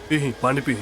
पी पानी पी।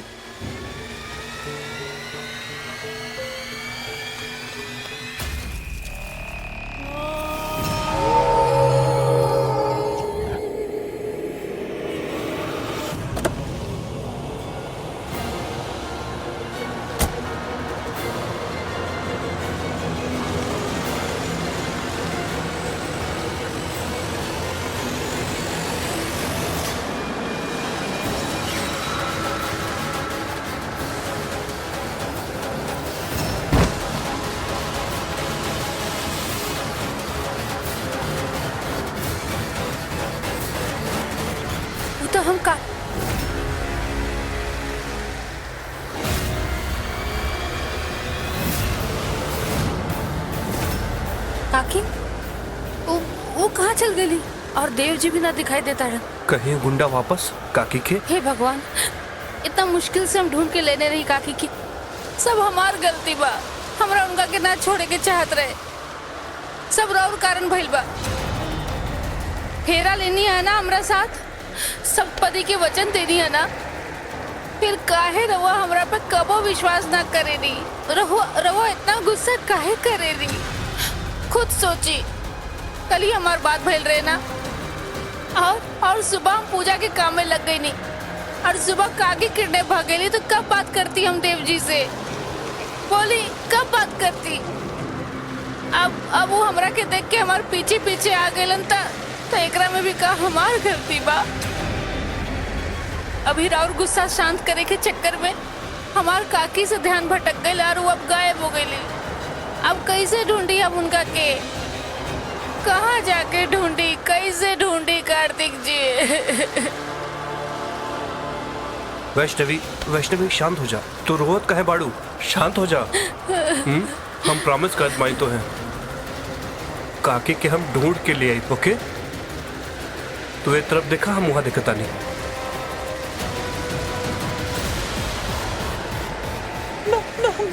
तो हम का काकी वो कहाँ चल गई और देव जी भी ना दिखाई देता है। कहीं गुंडा वापस काकी के। हे भगवान, इतना मुश्किल से हम ढूंढ के लेने रही काकी की। सब हमार गलती बा, हमरा उनका के ना छोड़े के चाहत रहे। सब राउर कारण भइल बा। फेरा लेनी है ना हमरा साथ, सब पति के वचन देनी है ना, फिर काहे रवा हमरा पे कबो विश्वास ना करेनी। रवा इतना गुस्सा काहे करेनी? खुद सोची, कल ही हमार बात भइल रहे ना। और सुबह हम पूजा के काम में लग गई नहीं, और सुबह काकी किडने भाग गई। तो कब बात करती हम देव जी से? बोली कब बात करती? अब वो हमरा के देख के हमारे पीछे पीछे आ गए तो एकरा में भी का हमार गलती बा। अभी राउर गुस्सा शांत करे के चक्कर में हमार काकी से ध्यान भटक गई और वो अब गायब हो गई। अब कैसे ढूंढी हम उनका के? कहाँ जाके ढूंढी, कैसे ढूंढी कार्तिक जी? वैष्णवी शांत हो जा। तू रोहत कहे बाड़ू, शांत हो जा। हम प्रॉमिस कर माई तो हैं काकी के हम ढूंढ के लिए आई। ओके, तू एक तरफ देखा, हम वहां देखता नहीं।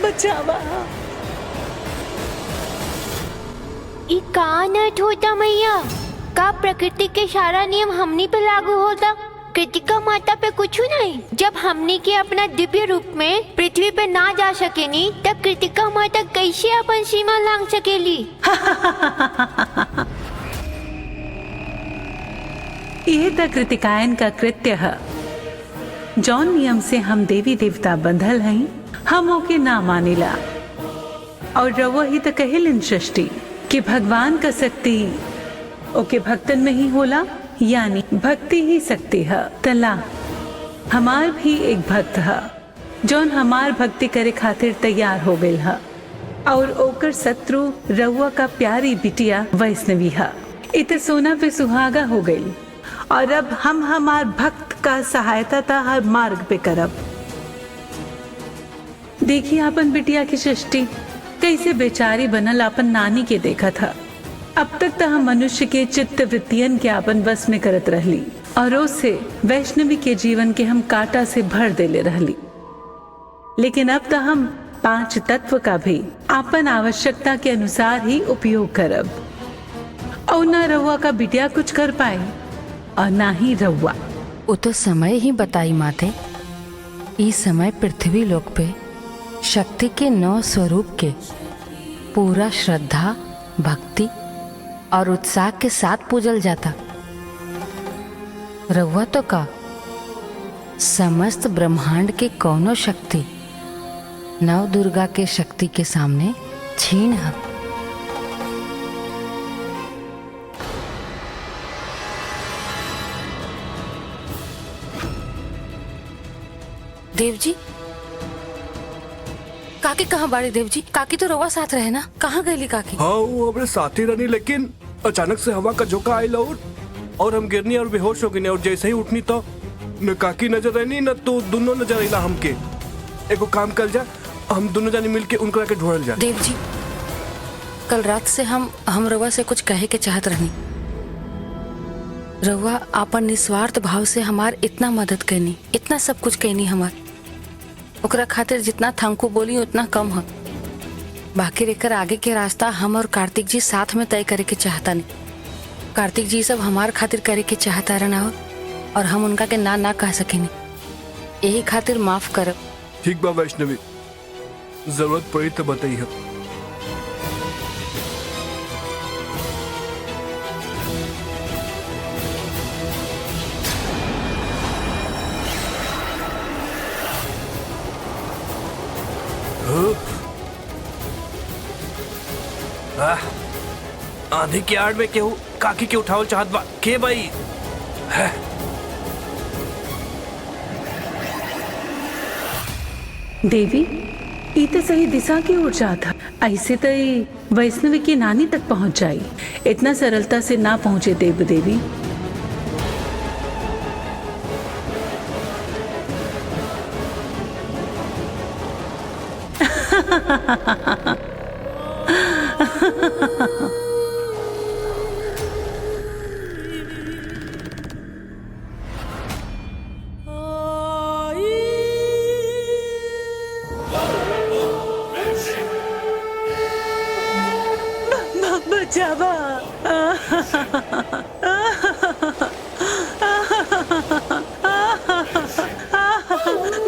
बचावा। ई का नट होता मैया? का प्रकृति के सारा नियम हमनी पे लागू होता? कृतिका माता पे कुछ नहीं। जब हमनी के अपना दिव्य रूप में पृथ्वी पे ना जा सकेनी, तब कृतिका माता कैसे अपन सीमा लांग सकेली? ये तो कृतिकायन का कृत्य है। जौन नियम से हम देवी देवता बंधल हैं, हम ओके ना मानिला। और रवो ही तो कहेलिन सृष्टि कि भगवान का शक्ति ओके भक्तन में ही होला, यानी भक्ति ही शक्ति है। तला हमार भी एक भक्त है जौन हमार भक्ति करे खातिर तैयार हो गई है, और ओकर शत्रु रउआ का प्यारी बिटिया वैष्णवी है। इत सोना पे सुहागा हो गई, और अब हम हमार भक्त का सहायता था हर मार्ग पे करब। देखिए अपन बिटिया की सृष्टि कैसे बेचारी बनल अपन नानी के देखा था। अब तक तो हम मनुष्य के चित्त वृत्तियन के अपन बस में करत रहली, और उससे वैष्णवी के जीवन के हम कांटा से भर देले रहली। लेकिन अब तो हम 5 तत्व का भी अपन आवश्यकता के अनुसार ही उपयोग करब, और ना रउआ का बिटिया कुछ कर पाए और ना ही रउआ। वो तो समय ही बताई माते। इस समय पृथ्वी लोक पे शक्ति के 9 स्वरूप के पूरा श्रद्धा, भक्ति और उत्साह के साथ पूजल जाता। रउआ तो का समस्त ब्रह्मांड के कौनो शक्ति नव दुर्गा के शक्ति के सामने छीन है। देव जी, काकी कहाँ बाड़ी? देव जी, काकी तो रवा साथ रहे ना, कहाँ गईली काकी? हाँ, वो अपने साथी रहनी, लेकिन अचानक से हवा का झोंका आयल और हम गिरनी और बेहोश हो गई। और जैसे ही उठनी तो न काकी नजर रहनी न तो दोनों नजर आइला हमके। एगो काम कर जा, हम दोनों जानी मिलके उनको के ढूंढल जा। देव जी, कल रात से हम रवा से कुछ कहे के चाहत रहनी। रवा अपन निस्वार्थ भाव से हमार इतना मदद करनी, इतना सब कुछ कहनी हमार। ओकरा खातिर जितना थैंकू बोली उतना कम है। बाकी रहकर आगे के रास्ता हम और कार्तिक जी साथ में तय करे के चाहता नहीं। कार्तिक जी सब हमार खातिर करे के चाहता रहना, और हम उनका के ना कह सकेनी। यही खातिर माफ करब। ठीक बा वैष्णवी, जरूरत पड़ी तो बताइए। आंधी की आड़ में केहू काकी के उठावल चाहत बा के भाई है? देवी, ई तो सही दिशा की ओर जाता। ऐसे तो ई वैष्णवी की नानी तक पहुंच जाई। इतना सरलता से ना पहुंचे देव देवी। बचावा,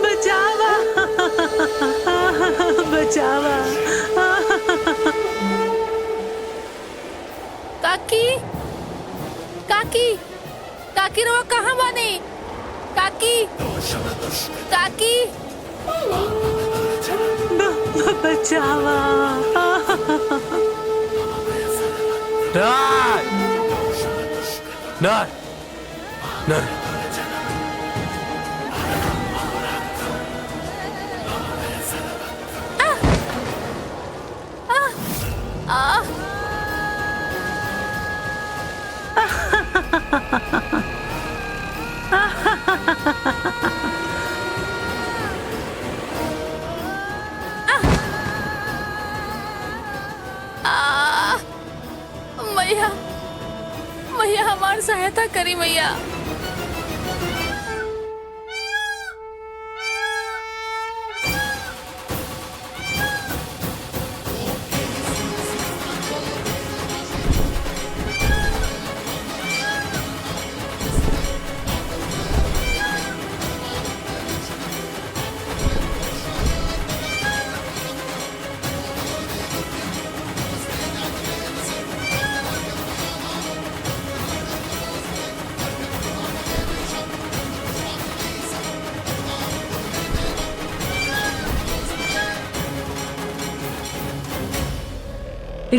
बचावा, बचावा। काकी, काकी, काकी रवा कहाँ बानी? काकी, काकी, बचावा। नहीं, नहीं, नहीं। मैया, मैया हमार सहायता करी मैया।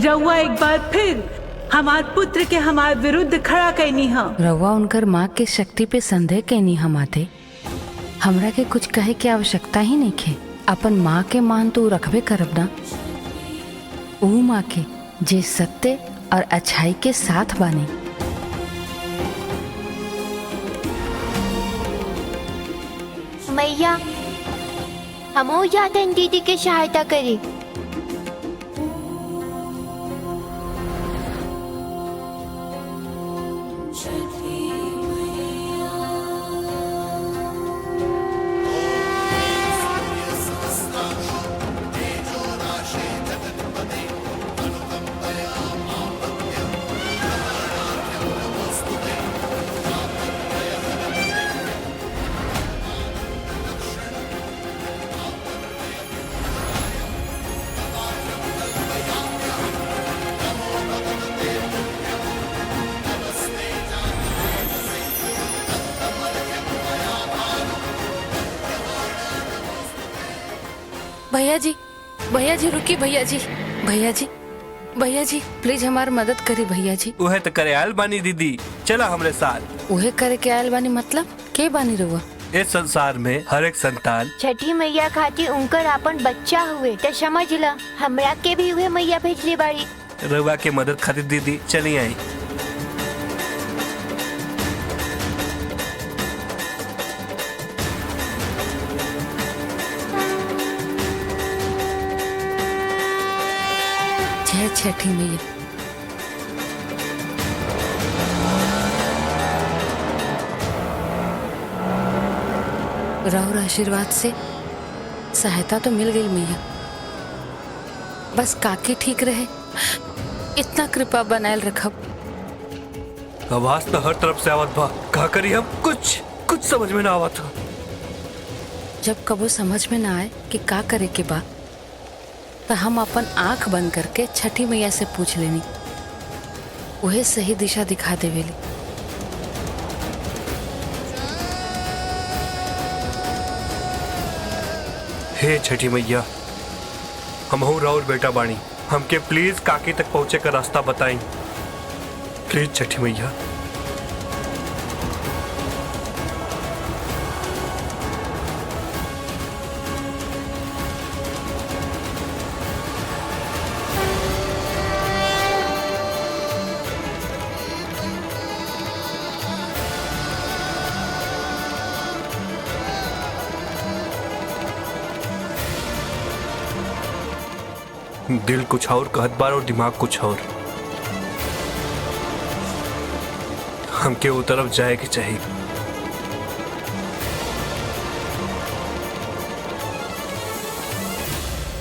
रउआ एक बार फिर हमार पुत्र के हमार विरुद्ध खड़ा कैनी है। रवा उनकर माँ के शक्ति पे संदेह कैनी हम आते। हमरा के कुछ कहे के आवश्यकता ही नहीं खे। अपन माँ के मान तो रखबे करब ना। ऊ माँ के जे सत्य और अच्छाई के साथ बानी। मैया, हम जाते हैं दीदी की सहायता करी। भैया जी, भैया जी रुकी। भैया जी, भैया जी, भैया जी प्लीज हमार मदद करी भैया जी। उहे तो करे आयल बानी दीदी, चला हमरे साथ। उहे करे के आयल बानी मतलब के बानी रहुआ? इस संसार में हर एक संतान छठी मैया खातिर उनकर अपन बच्चा हुए तो समझ ला, हमरा के भी हुए मैया भेजले बाड़ी। रवा के मदद खातिर दीदी चली आई। जय छठी मैया। राहुल आशीर्वाद से सहायता तो मिल गई मैया। बस काकी ठीक रहे, इतना कृपा बनाए रखब। आवाज तो हर तरफ से आवत बा, का करी हम? कुछ समझ में ना आवत। जब कबो समझ में ना आए कि का करे के बा, तो हम अपन आंख बंद करके छठी मैया से पूछ लेनी, वही सही दिशा दिखा देवेली। हे छठी मैया, हम राउर बेटा बाणी, हमके प्लीज काकी तक पहुंचे का रास्ता बताएं। प्लीज छठी मैया। दिल कुछ और कहत बार और दिमाग कुछ और। हमके वो तरफ जाए के चाहिए।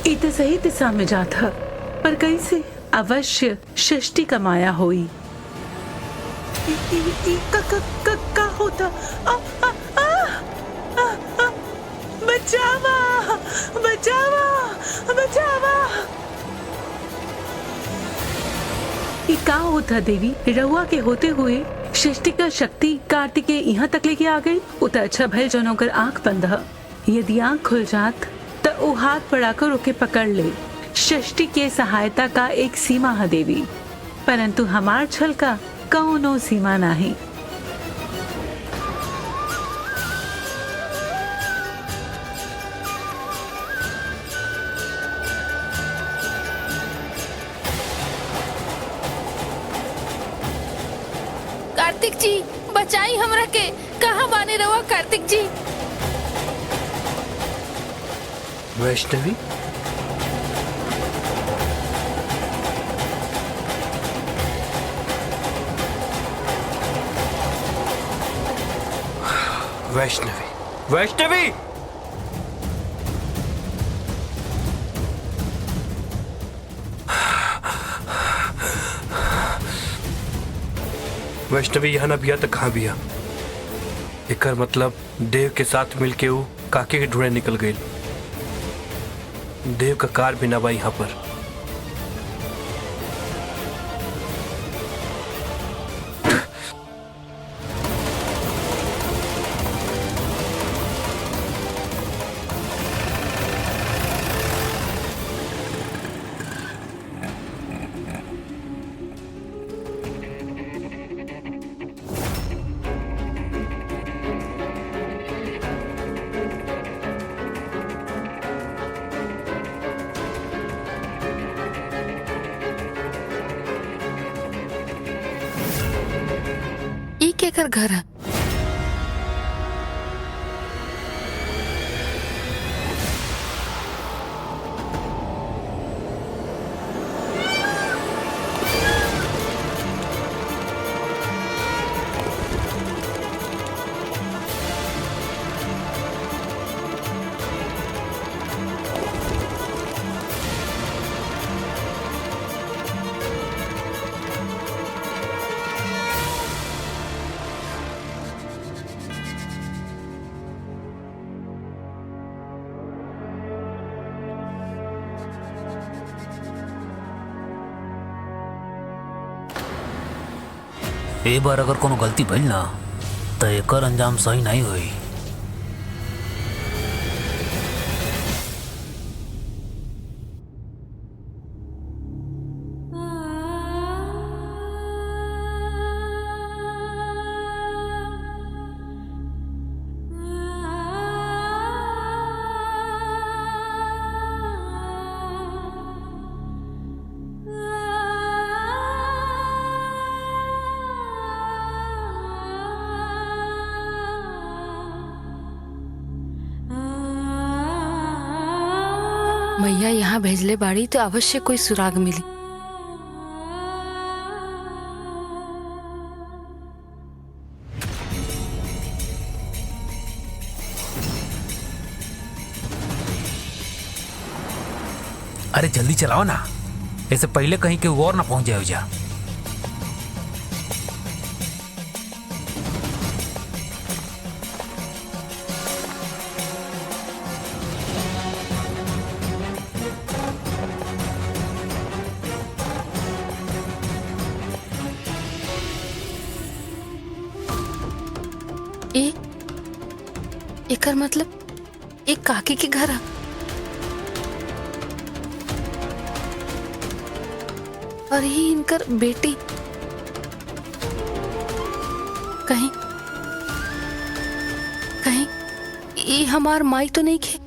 ई तो सही दिशा में जाता, पर कैसे? अवश्य सृष्टि का माया होई। का होता? बचावा, बचावा, बचावा। ये का होता देवी? रहुआ के होते हुए सृष्टि का शक्ति कार्तिक के यहाँ तक लेके आ गई। उतना अच्छा भय जन होकर आंख बंद है। यदि आंख खुल जात तो वो हाथ बढ़ाकर ओके पकड़ ले। सृष्टि के सहायता का एक सीमा है देवी, परंतु हमार छल का कौनो सीमा नहीं। कार्तिक जी बचाई हमरा के, कहाँ बाने रहुआ कार्तिक जी? वैष्णवी, वैष्णवी, वैष्णवी, वैष्णवी यहाँ न बिया तो कहाँ बिया? एकर मतलब देव के साथ मिलके वो काके के ढूंढे निकल गई। देव का कार भी ना बा यहाँ पर। केकर घर है? ए बार अगर कोनो गलती भइल ना तो एकर अंजाम सही नहीं हुई। मैया यहाँ भेजले बाड़ी तो अवश्य कोई सुराग मिली। अरे जल्दी चलाओ ना, ऐसे पहले कहीं के और ना पहुंच जाओ जा। एकर मतलब एक काकी के घर आ। और ही इनकर बेटी कहीं कहीं ये हमार माई तो नहीं खे।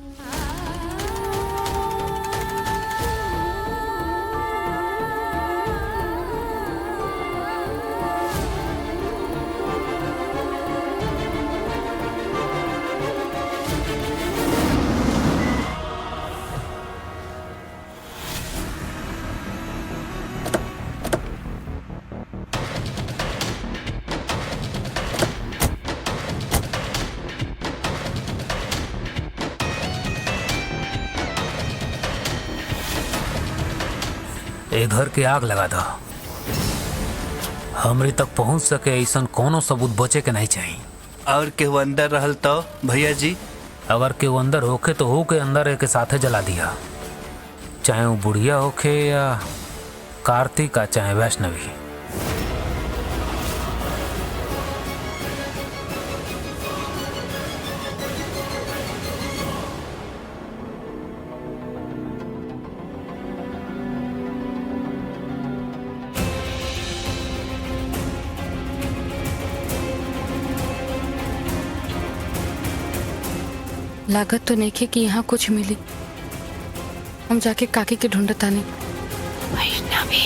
ए घर के आग लगा दो। हमरे तक पहुंच सके ऐसा कोनो सबूत बचे के नहीं चाहिए। और केहू अंदर रहल तो भैया जी? अगर केहू अंदर होके तो हो के अंदर एक साथे जला दिया, चाहे वो बुढ़िया होके या कार्तिक चाहे वैष्णवी। लागत तो नहीं खे कि यहाँ कुछ मिली। हम जाके काकी के ढूंढतानी। वैष्णवी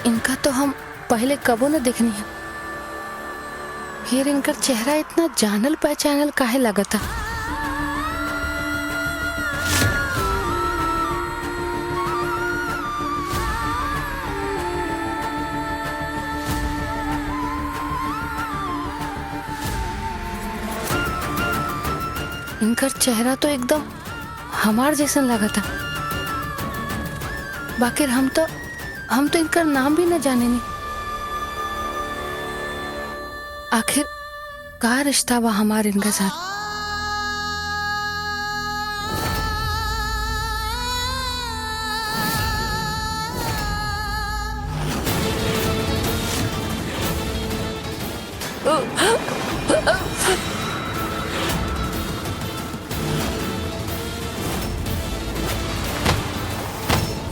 इनका तो हम पहले कबो न देखनी है। फिर इनका चेहरा इतना जानल पहचानल काहे लगता। इनका चेहरा तो एकदम हमार जैसन लगता। बाकी हम तो इनका नाम भी न जाने नहीं। आखिर का रिश्ता बा हमारे इनका साथ।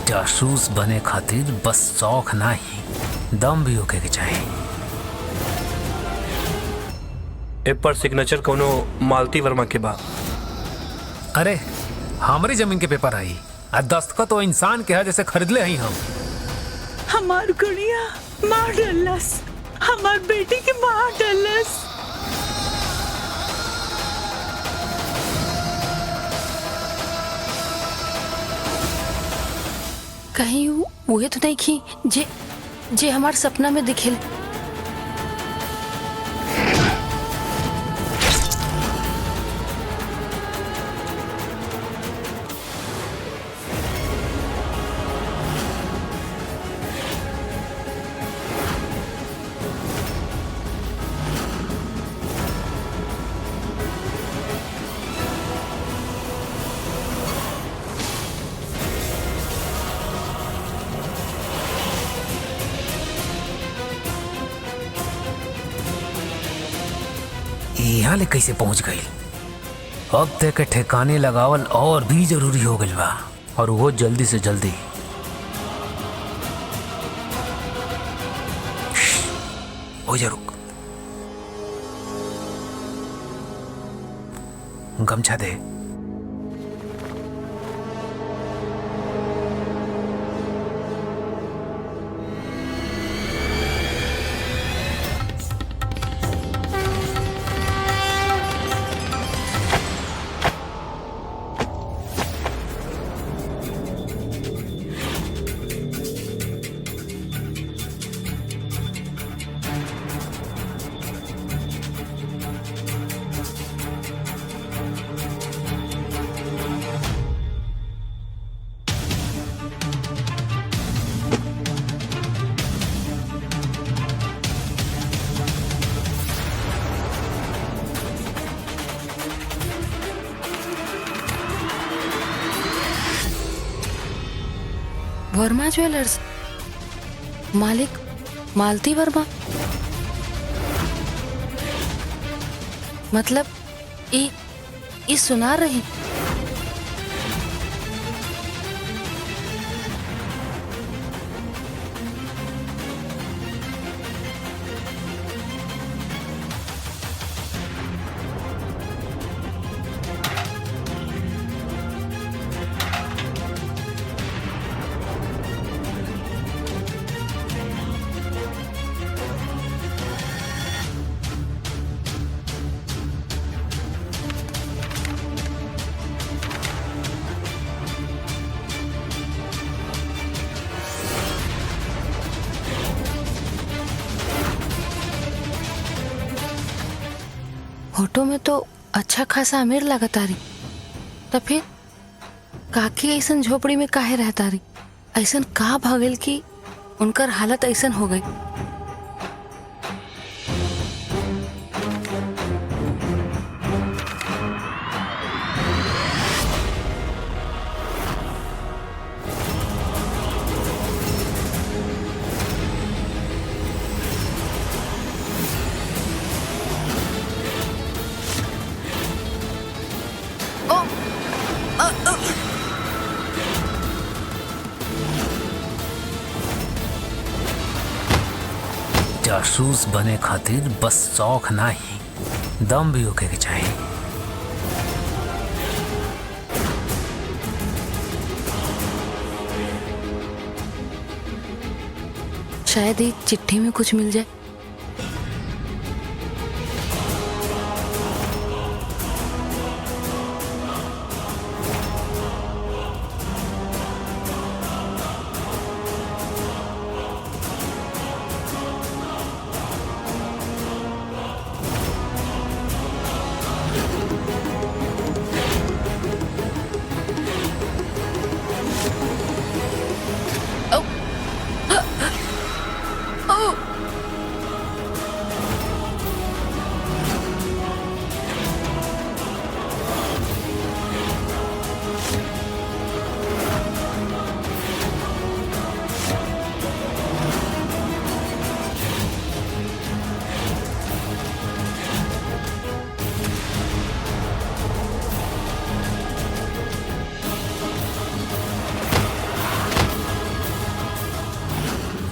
जासूस बने खातिर बस शौक नहीं, दम भी होके के चाहिए। ए पर सिग्नेचर कोनो मालती वर्मा के बा। अरे हमारी जमीन के पेपर आई आ दस्तखत तो इंसान के है जैसे खरीद ले हम। हमार गुड़िया मार डलस, हमार बेटी के मार डलस। कहीं वो तो नहीं की जे हमार सपना में दिखेल। यहाँ ले कैसे पहुंच गई। अब ते के ठिकाने लगावल और भी जरूरी हो गइल बा, और वो जल्दी से जल्दी। हो जा, रुक, गमछा दे। वर्मा ज्वेलर्स, मालिक मालती वर्मा। मतलब ई सुना रही। फोटो में तो अच्छा खासा अमीर लगता रही, तो फिर काकी ऐसन झोपड़ी में काहे रहता रही? ऐसन का भागल कि उनकर हालत ऐसन हो गई? जासूस बने खातिर बस शौक ना ही, दम भी होके के चाहिए। शायद ही चिट्ठी में कुछ मिल जाए।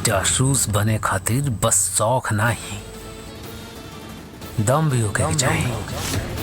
जासूस बने खातिर बस शौक ना ही, दम भी होके के चाहिए।